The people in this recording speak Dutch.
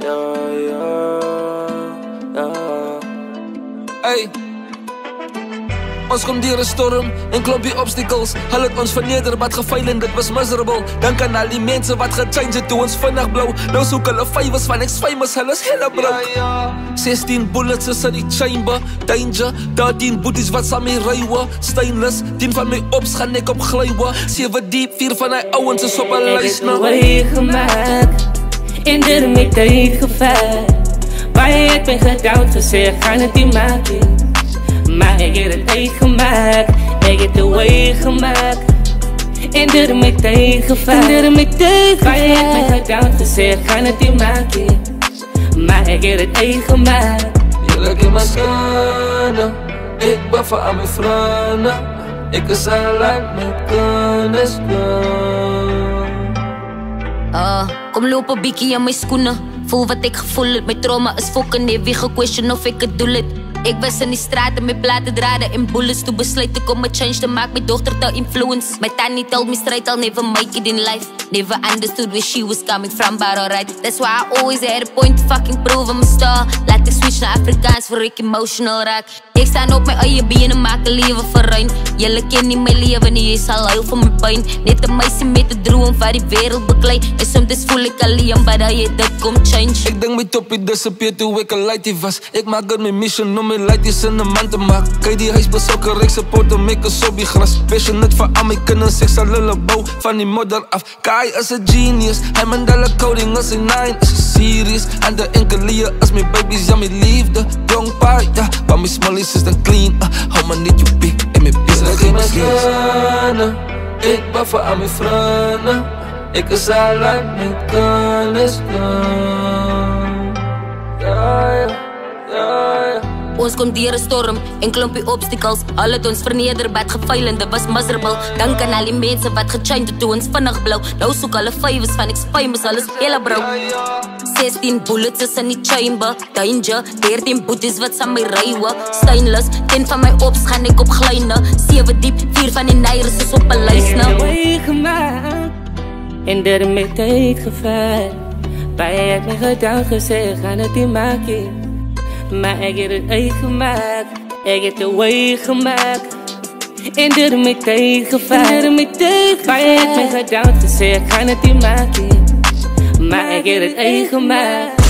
Hey. Ons kom deur 'n storm en klompie obstacles. Hulle het ons verneder, wat gefail en dit was miserable. Dink aan al die mense wat gechange het toe ons vinnig blou. Nou soek hulle favours van ex-famous, hulle is helle broke. 16 bullets is in die chamber, danger. 13 boeties wat saam mee rywe, stainless. 10 van my ops gaan ek op glywe. 7 diep, 4 van die ouwens is op 'n lys nou. Ek het gemaakt en dit met tyd gevaar. Baie het my gedoubt gesê, gaan het nie maak nie. Maar ek het het uitgemaakt, ek het de way gemaakt. En dit met tyd gevaar. Baie het my gedoubt gesê, gaan het nie maak nie. Maar ek het het uitgemaakt. Julle ken my skande, ek buffer aan my vrienden. Ek is al uit my kennis Kom loop 'n bietjie aan my skoene. Voel wat ek gevoel het, my trauma is fucking heavy. Gequestion of ek het doel het. Ek was in die straat met plate drade en bullets. Toe besluit ek om 'n change te maak, my dogter te influence. My tannie told me straight I'll never make it in life. Never understood where she was coming from, but alright. That's why I always had a point to fucking prove I'm a star. Laat ek switch na Afrikaans voor ek emotional raak. Ek staan op my eie bene, maak 'n lewe verruin. Julle ken nie my lewe nie, jy sal huil van my pyn. Net 'n meisie met 'n droom wat die wêreld beklei. En soms voel ek alleen, but hy het dit kom change. Ek dink my toppie disappear toe ek 'n lightie was. Ek maak dit my mission om my lighties in 'n man te maak. Kyk die huis besokker, ek support om ek 'n sobby gras. Passionate vir al my kinders, ek sal hulle bou van die modder af. Kai is a genius, hy Mandela coding is a 9 is a series. En de enkele is my babies, ja my liefde. Jong pa, ja, maar my smallies is dan clean. Hou maar net jou pik en my business geen beslis. Ek buffer aan my vrienden. Ek is al uit my kennis Ons kom deur 'n storm en klompie obstacles. Al het ons verneder, wat gefail en dit was miserable. Dink aan al die mense wat gechange het toe ons vinnig blou. Nou soek hulle favours van ex-famous, hulle is helle broke. 16 bullets is in die chamber, danger. 13 boeties wat saam my rywe, stainless. 10 van my ops gaan ek op glyne. 7 diep, 4 van die neiers is op 'n lys nou. Ek het de way gemaakt en dit met tyd gevaar. Baie het my gedoubt gesê, gaan het nie maak nie. Maar ek het het uitgemaakt, ek het de way gemaakt. En dit met tyd gevaar. Baie het my gedoubt gesê, gaan het nie maak nie. Maar ek het het uitgemaakt.